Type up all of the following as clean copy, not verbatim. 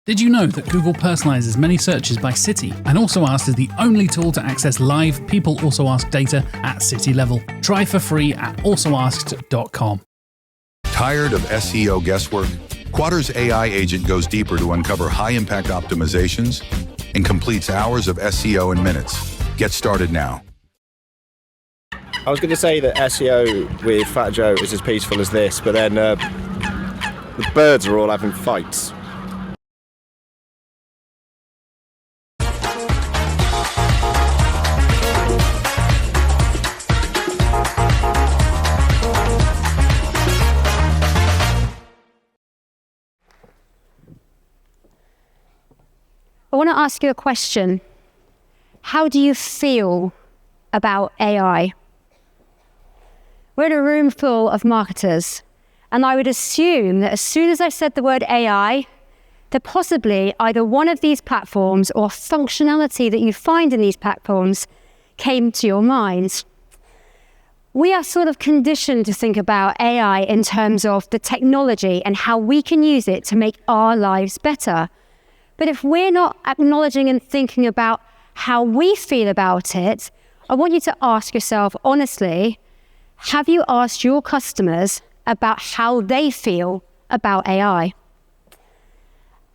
Did you know that Google personalizes many searches by city and Also Asked is the only tool to access live People Also Asked data at city level? Try for free at alsoasked.com. Tired of SEO guesswork? Quadra's AI agent goes deeper to uncover high-impact optimizations and completes hours of SEO in minutes. Get started now. I was going to say that SEO with Fat Joe is as peaceful as this, but then the birds are all having fights. I want to ask you a question. How do you feel about AI? We're in a room full of marketers, and I would assume that as soon as I said the word AI, that possibly either one of these platforms or functionality that you find in these platforms came to your minds. We are sort of conditioned to think about AI in terms of the technology and how we can use it to make our lives better. But if we're not acknowledging and thinking about how we feel about it, I want you to ask yourself honestly, have you asked your customers about how they feel about AI?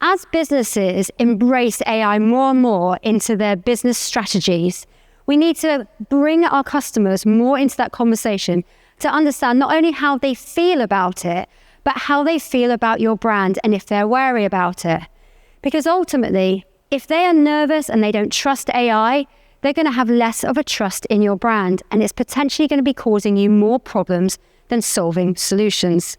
As businesses embrace AI more and more into their business strategies, we need to bring our customers more into that conversation to understand not only how they feel about it, but how they feel about your brand and if they're wary about it. Because ultimately, if they are nervous and they don't trust AI, they're going to have less of a trust in your brand, and it's potentially going to be causing you more problems than solving solutions.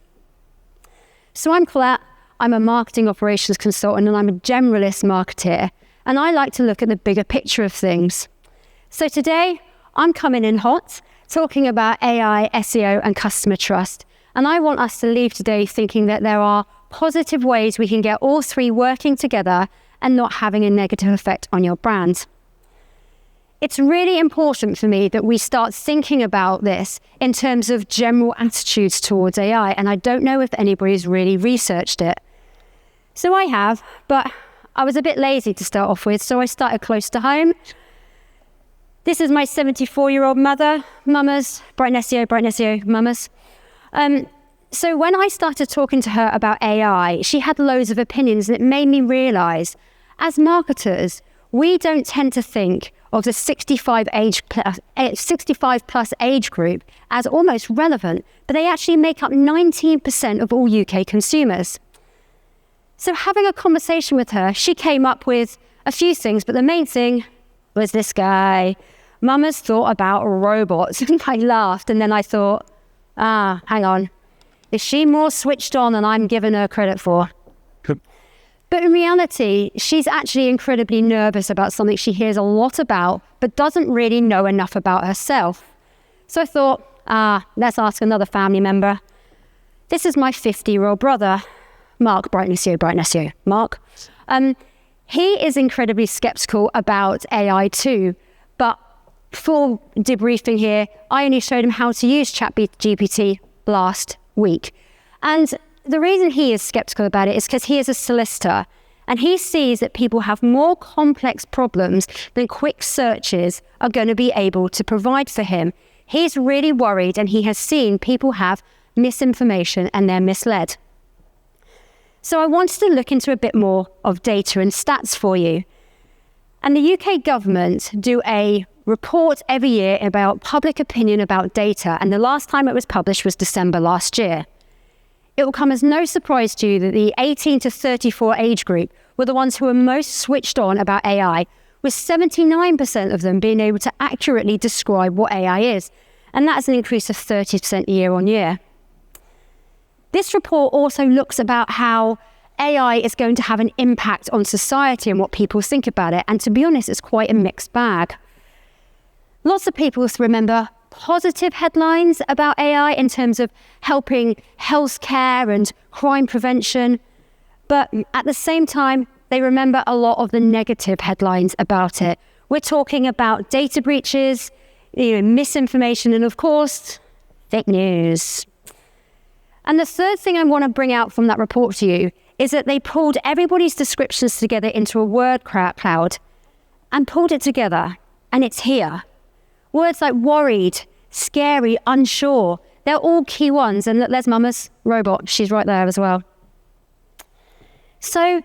So I'm Collette, I'm a marketing operations consultant, and I'm a generalist marketer, and I like to look at the bigger picture of things. So today, I'm coming in hot, talking about AI, SEO, and customer trust, and I want us to leave today thinking that there are positive ways we can get all three working together and not having a negative effect on your brand. It's really important for me that we start thinking about this in terms of general attitudes towards AI, and I don't know if anybody's really researched it. So I have, but I was a bit lazy to start off with, so I started close to home. This is my 74-year-old mother, mamas, BrightonSEO, mamas. So when I started talking to her about AI, she had loads of opinions, and it made me realize, as marketers, we don't tend to think of the 65 plus age group as almost relevant, but they actually make up 19% of all UK consumers. So having a conversation with her, she came up with a few things, but the main thing was this guy. Mama's thought about robots. I laughed, and then I thought, hang on. Is she more switched on than I'm giving her credit for? But in reality, she's actually incredibly nervous about something she hears a lot about, but doesn't really know enough about herself. So I thought, let's ask another family member. This is my 50-year-old brother, Mark, BrightonSEO, Mark. He is incredibly skeptical about AI too, but full debriefing here, I only showed him how to use ChatGPT last week. And the reason he is skeptical about it is because he is a solicitor, and he sees that people have more complex problems than quick searches are going to be able to provide for him. He's really worried, and he has seen people have misinformation and they're misled. So I wanted to look into a bit more of data and stats for you. And the UK government do a report every year about public opinion about data, and the last time it was published was December last year. It will come as no surprise to you that the 18 to 34 age group were the ones who were most switched on about AI, with 79% of them being able to accurately describe what AI is, and that's an increase of 30% year on year. This report also looks about how AI is going to have an impact on society and what people think about it, and to be honest, it's quite a mixed bag. Lots of people remember positive headlines about AI in terms of helping healthcare and crime prevention, but at the same time, they remember a lot of the negative headlines about it. We're talking about data breaches, misinformation, and of course, fake news. And the third thing I want to bring out from that report to you is that they pulled everybody's descriptions together into a word cloud and pulled it together, and it's here. Words like worried, scary, unsure, they're all key ones. And look, there's Mama's robot. She's right there as well. So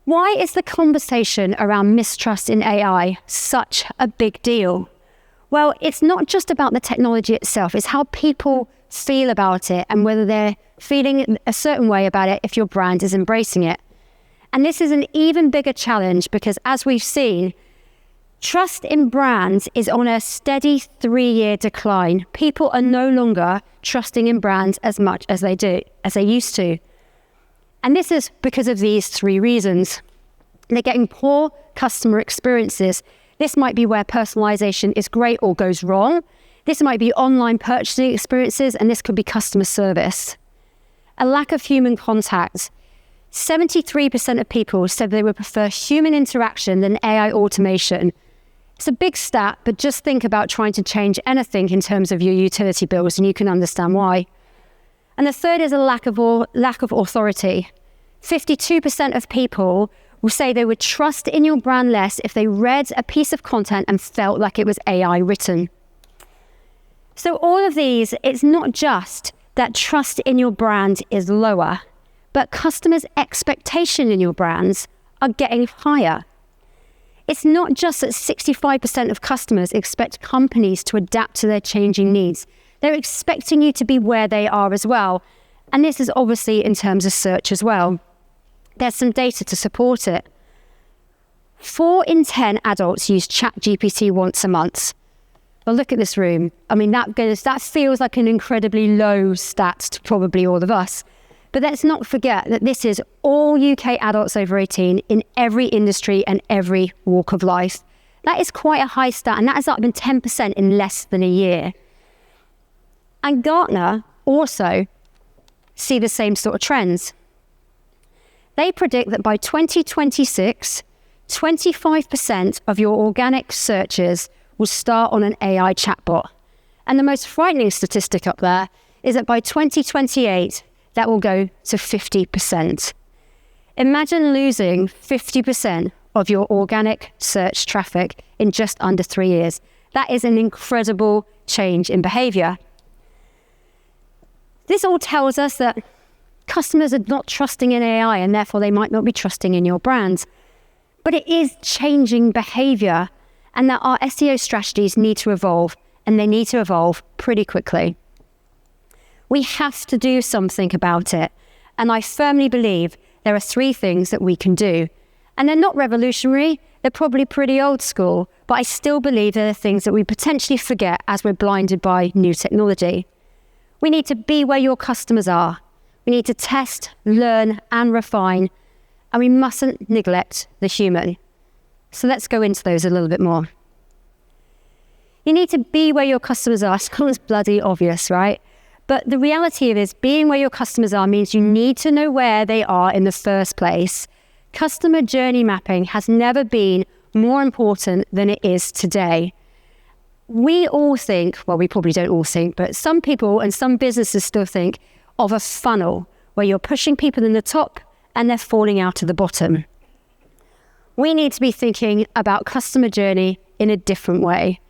why is the conversation around mistrust in AI such a big deal? Well, it's not just about the technology itself. It's how people feel about it and whether they're feeling a certain way about it if your brand is embracing it. And this is an even bigger challenge because, as we've seen, trust in brands is on a steady 3-year decline. People are no longer trusting in brands as much as they used to. And this is because of these 3 reasons. They're getting poor customer experiences. This might be where personalization is great or goes wrong. This might be online purchasing experiences, and this could be customer service. A lack of human contact. 73% of people said they would prefer human interaction than AI automation. It's a big stat, but just think about trying to change anything in terms of your utility bills, and you can understand why. And the third is a lack of authority. 52% of people will say they would trust in your brand less if they read a piece of content and felt like it was AI written. So all of these, it's not just that trust in your brand is lower, but customers' expectation in your brands are getting higher. It's not just that 65% of customers expect companies to adapt to their changing needs. They're expecting you to be where they are as well. And this is obviously in terms of search as well. There's some data to support it. 4 in 10 adults use ChatGPT once a month. Well, look at this room. I mean, that feels like an incredibly low stat to probably all of us. But let's not forget that this is all UK adults over 18 in every industry and every walk of life. That is quite a high stat, and that has up been 10% in less than a year. And Gartner also see the same sort of trends. They predict that by 2026, 25% of your organic searches will start on an AI chatbot. And the most frightening statistic up there is that by 2028, that will go to 50%. Imagine losing 50% of your organic search traffic in just under 3 years. That is an incredible change in behavior. This all tells us that customers are not trusting in AI, and therefore they might not be trusting in your brand. But it is changing behavior, and that our SEO strategies need to evolve, and they need to evolve pretty quickly. We have to do something about it, and I firmly believe there are 3 things that we can do. And they're not revolutionary, they're probably pretty old school, but I still believe they're the things that we potentially forget as we're blinded by new technology. We need to be where your customers are. We need to test, learn, and refine, and we mustn't neglect the human. So let's go into those a little bit more. You need to be where your customers are. It's bloody obvious, right? But the reality of it is being where your customers are means you need to know where they are in the first place. Customer journey mapping has never been more important than it is today. We all think, well, we probably don't all think, but some people and some businesses still think of a funnel where you're pushing people in the top and they're falling out of the bottom. We need to be thinking about customer journey in a different way.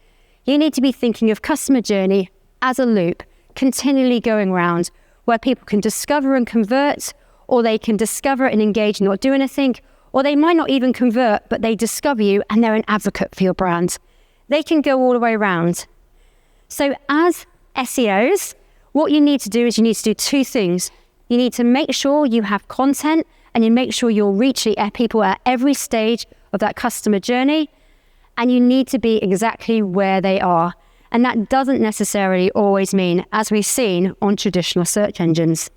You need to be thinking of customer journey as a loop, continually going round, where people can discover and convert, or they can discover and engage and not do anything, or they might not even convert, but they discover you and they're an advocate for your brand. They can go all the way around. So as SEOs, what you need to do is you need to do 2 things. You need to make sure you have content and you make sure you're reaching people at every stage of that customer journey, and you need to be exactly where they are. And that doesn't necessarily always mean, as we've seen on traditional search engines.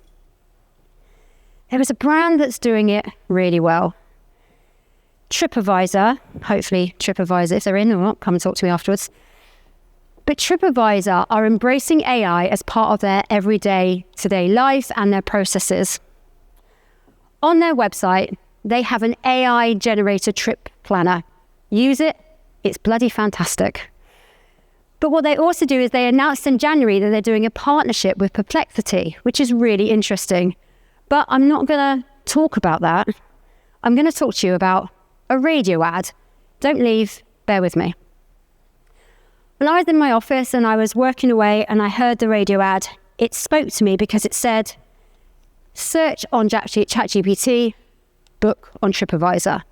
There is a brand that's doing it really well. TripAdvisor, hopefully TripAdvisor, if they're in or not, come and talk to me afterwards. But TripAdvisor are embracing AI as part of their everyday, today life and their processes. On their website, they have an AI-generated trip planner. Use it, it's bloody fantastic. But what they also do is they announced in January that they're doing a partnership with Perplexity, which is really interesting. But I'm not going to talk about that, I'm going to talk to you about a radio ad. Don't leave, bear with me. When I was in my office and I was working away and I heard the radio ad, it spoke to me because it said, search on ChatGPT, book on TripAdvisor.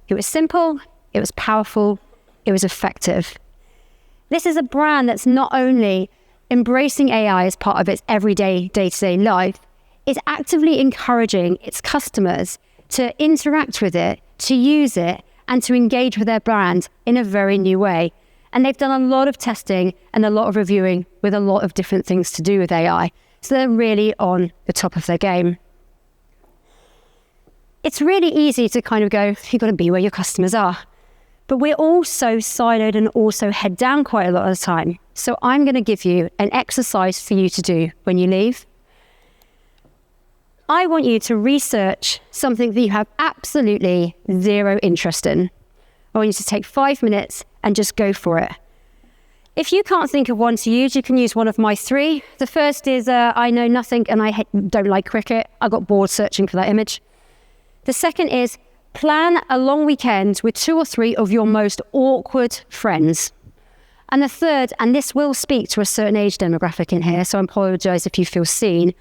It was simple, it was powerful, it was effective. This is a brand that's not only embracing AI as part of its everyday, day-to-day life, it's actively encouraging its customers to interact with it, to use it, and to engage with their brand in a very new way. And they've done a lot of testing and a lot of reviewing with a lot of different things to do with AI. So they're really on the top of their game. It's really easy to kind of go, you've got to be where your customers are. But we're all so siloed and also head down quite a lot of the time. So I'm going to give you an exercise for you to do when you leave. I want you to research something that you have absolutely zero interest in. I want you to take 5 minutes and just go for it. If you can't think of one to use, you can use one of my 3. The first is I know nothing and I don't like cricket. I got bored searching for that image. The second is plan a long weekend with 2 or 3 of your most awkward friends. And the third, and this will speak to a certain age demographic in here, so I apologise if you feel seen,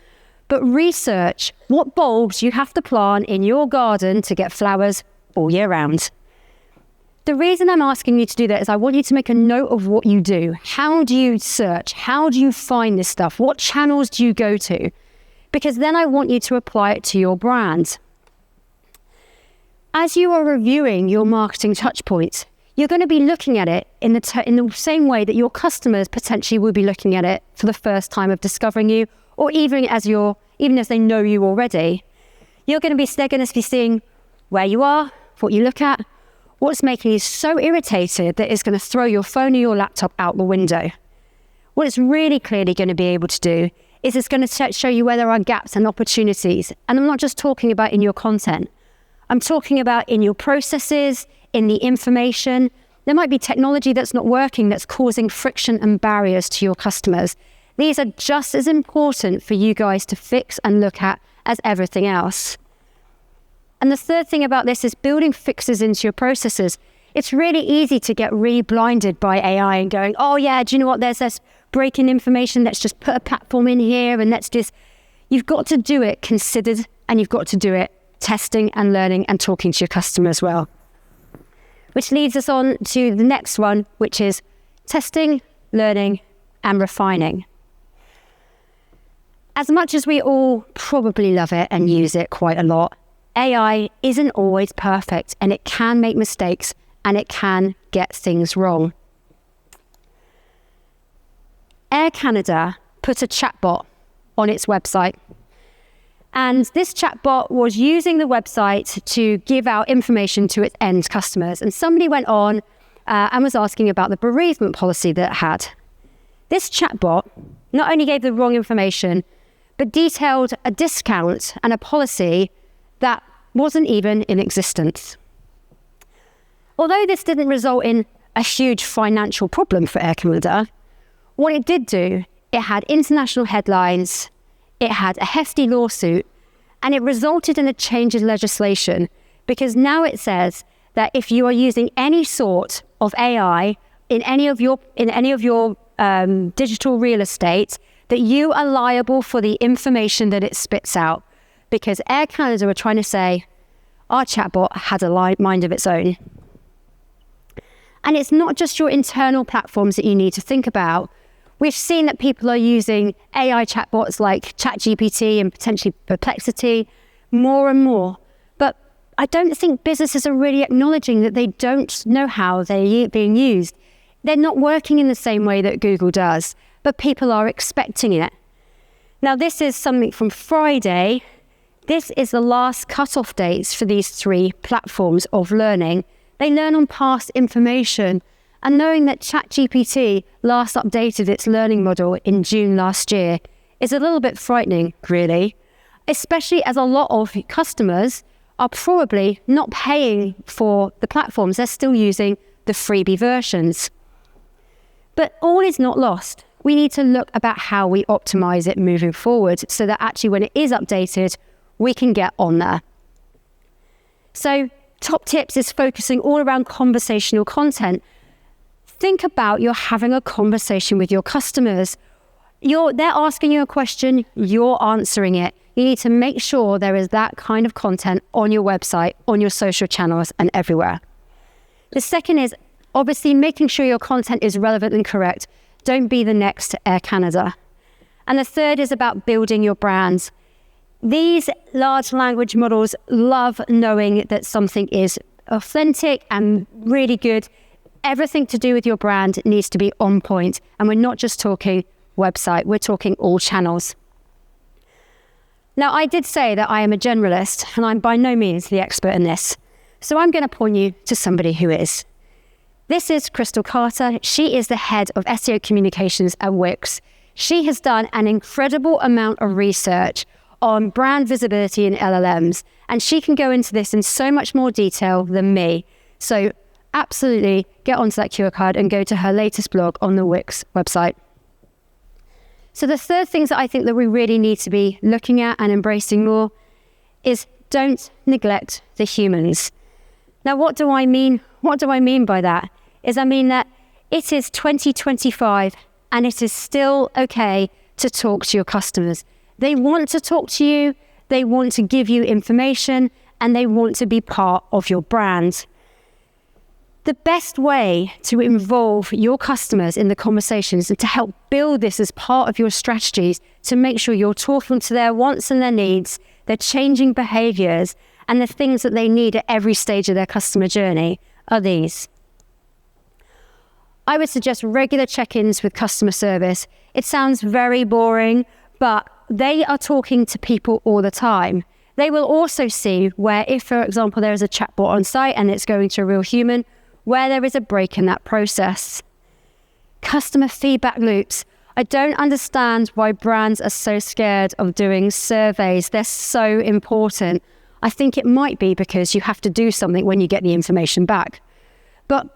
but research what bulbs you have to plant in your garden to get flowers all year round. The reason I'm asking you to do that is I want you to make a note of what you do. How do you search? How do you find this stuff? What channels do you go to? Because then I want you to apply it to your brand. As you are reviewing your marketing touchpoints, you're going to be looking at it in the same way that your customers potentially will be looking at it for the first time of discovering you, or even as they know you already. They're going to be seeing where you are, what you look at, what's making you so irritated that it's going to throw your phone or your laptop out the window. What it's really clearly going to be able to do is it's going to show you where there are gaps and opportunities. And I'm not just talking about in your content. I'm talking about in your processes, in the information. There might be technology that's not working that's causing friction and barriers to your customers. These are just as important for you guys to fix and look at as everything else. And the third thing about this is building fixes into your processes. It's really easy to get really blinded by AI and going, oh yeah, do you know what, there's this breaking information, let's just put a platform in here and you've got to do it considered and you've got to do it testing and learning and talking to your customer as well. Which leads us on to the next one, which is testing, learning and refining. As much as we all probably love it and use it quite a lot, AI isn't always perfect and it can make mistakes and it can get things wrong. Air Canada put a chatbot on its website. And this chatbot was using the website to give out information to its end customers. And somebody went on and was asking about the bereavement policy that it had. This chatbot not only gave the wrong information, but detailed a discount and a policy that wasn't even in existence. Although this didn't result in a huge financial problem for Air Canada, what it did do, it had international headlines, it had a hefty lawsuit, and it resulted in a change in legislation because now it says that if you are using any sort of AI in any of your digital real estate, that you are liable for the information that it spits out. Because Air Canada were trying to say, our chatbot had a mind of its own. And it's not just your internal platforms that you need to think about. We've seen that people are using AI chatbots like ChatGPT and potentially Perplexity more and more. But I don't think businesses are really acknowledging that they don't know how they're being used. They're not working in the same way that Google does, but people are expecting it. Now, this is something from Friday. This is the last cut-off dates for these 3 platforms of learning. They learn on past information. And knowing that ChatGPT last updated its learning model in June last year is a little bit frightening, really, especially as a lot of customers are probably not paying for the platforms. They're still using the freebie versions. But all is not lost. We need to look about how we optimize it moving forward so that actually when it is updated, we can get on there. So top tips is focusing all around conversational content. Think about you're having a conversation with your customers. They're asking you a question, you're answering it. You need to make sure there is that kind of content on your website, on your social channels, and everywhere. The second is obviously making sure your content is relevant and correct. Don't be the next Air Canada. And the third is about building your brands. These large language models love knowing that something is authentic and really good. Everything to do with your brand needs to be on point. And we're not just talking website, we're talking all channels. Now, I did say that I am a generalist, and I'm by no means the expert in this. So I'm going to point you to somebody who is. This is Crystal Carter. She is the head of SEO communications at Wix. She has done an incredible amount of research on brand visibility in LLMs, and she can go into this in so much more detail than me. So absolutely get onto that QR code and go to her latest blog on the Wix website. So the third things that I think that we really need to be looking at and embracing more is don't neglect the humans. Now, what do I mean? What do I mean by that? I mean that it is 2025 and it is still okay to talk to your customers. They want to talk to you, they want to give you information, and they want to be part of your brand. The best way to involve your customers in the conversations and to help build this as part of your strategies to make sure you're talking to their wants and their needs, their changing behaviors, and the things that they need at every stage of their customer journey are these. I would suggest regular check-ins with customer service. It sounds very boring, but they are talking to people all the time. They will also see where if, for example, there is a chatbot on site and it's going to a real human, where there is a break in that process. Customer feedback loops. I don't understand why brands are so scared of doing surveys. They're so important. I think it might be because you have to do something when you get the information back. But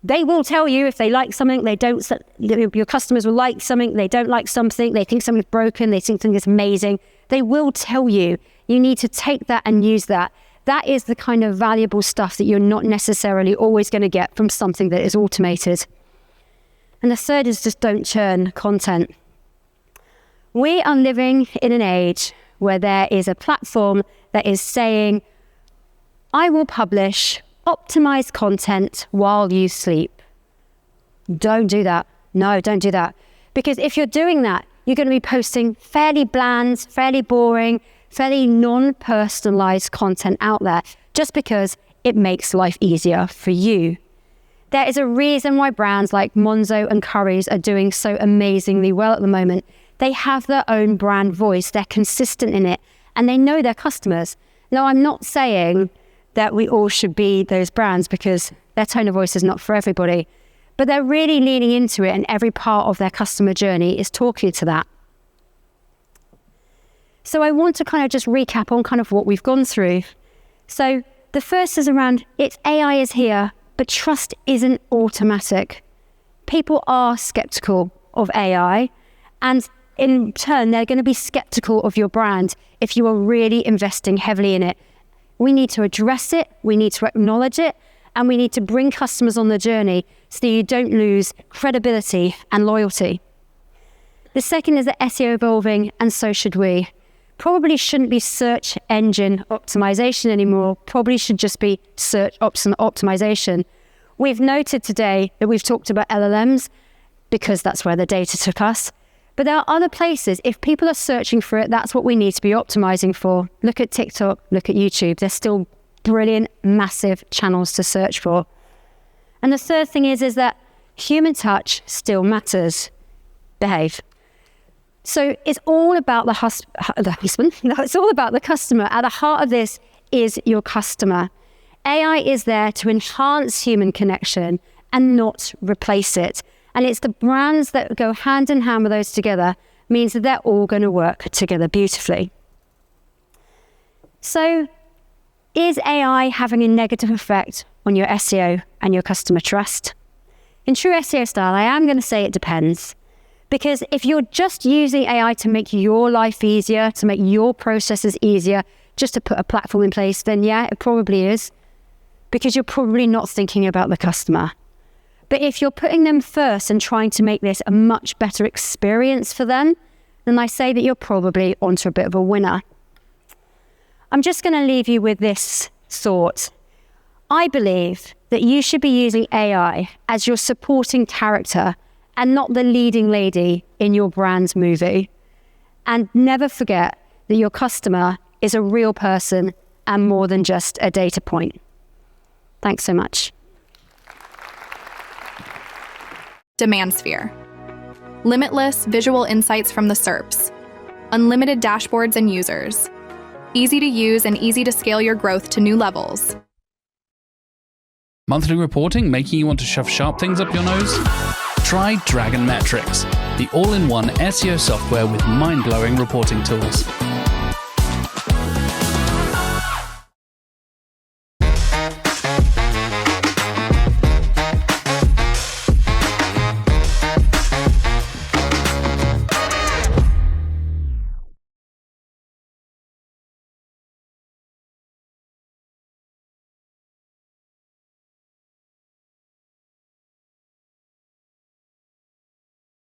they will tell you if they like something, they don't. Your customers will like something, they don't like something, they think something's broken, they think something is amazing. They will tell you. You need to take that and use that. That is the kind of valuable stuff that you're not necessarily always going to get from something that is automated. And the third is just don't churn content. We are living in an age where there is a platform that is saying, I will publish optimized content while you sleep. Don't do that. No, don't do that. Because if you're doing that, you're going to be posting fairly bland, fairly boring, fairly non-personalized content out there just because it makes life easier for you. There is a reason why brands like Monzo and Currys are doing so amazingly well at the moment. They have their own brand voice, they're consistent in it, and they know their customers. Now, I'm not saying that we all should be those brands because their tone of voice is not for everybody, but they're really leaning into it, and every part of their customer journey is talking to that. So I want to kind of just recap on kind of what we've gone through. So the first is around AI is here, but trust isn't automatic. People are skeptical of AI, and in turn, they're going to be skeptical of your brand if you are really investing heavily in it. We need to address it, we need to acknowledge it, and we need to bring customers on the journey so that you don't lose credibility and loyalty. The second is that SEO evolving, and so should we. Probably shouldn't be search engine optimization anymore, probably should just be search optimization. We've noted today that we've talked about LLMs because that's where the data took us. But there are other places, if people are searching for it, that's what we need to be optimizing for. Look at TikTok, look at YouTube. They're still brilliant, massive channels to search for. And the third thing is that human touch still matters. Behave. So it's all about the husband. No, it's all about the customer. At the heart of this is your customer. AI is there to enhance human connection and not replace it. And it's the brands that go hand in hand with those together means that they're all going to work together beautifully. So is AI having a negative effect on your SEO and your customer trust? In true SEO style, I am going to say it depends. Because if you're just using AI to make your life easier, to make your processes easier, just to put a platform in place, then yeah, it probably is. Because you're probably not thinking about the customer. But if you're putting them first and trying to make this a much better experience for them, then I say that you're probably onto a bit of a winner. I'm just going to leave you with this thought. I believe that you should be using AI as your supporting character and not the leading lady in your brand's movie. And never forget that your customer is a real person and more than just a data point. Thanks so much. Demand sphere. Limitless visual insights from the SERPs. Unlimited dashboards and users. Easy to use and easy to scale your growth to new levels. Monthly reporting making you want to shove sharp things up your nose? Try Dragon Metrics, the all-in-one SEO software with mind-blowing reporting tools.